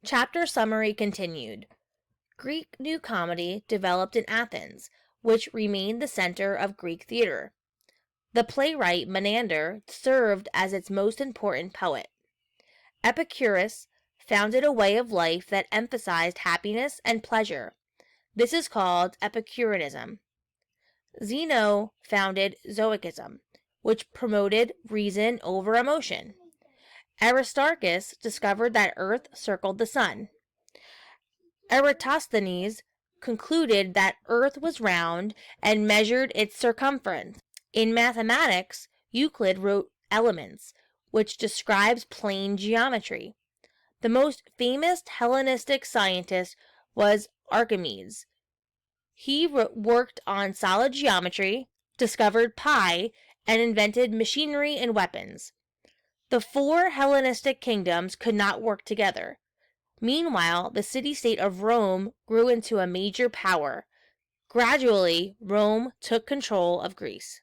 Chapter summary continued. Greek New Comedy developed in Athens, which remained the center of Greek theater. The playwright Menander served as its most important poet. Epicurus founded a way of life that emphasized happiness and pleasure. This is called Epicureanism. Zeno founded Stoicism, which promoted reason over emotion. Aristarchus discovered that Earth circled the sun. Eratosthenes concluded that Earth was round and measured its circumference. In mathematics, Euclid wrote Elements, which describes plane geometry. The most famous Hellenistic scientist was Archimedes. He worked on solid geometry, discovered pi, and invented machinery and weapons. The four Hellenistic kingdoms could not work together. Meanwhile, the city-state of Rome grew into a major power. Gradually, Rome took control of Greece.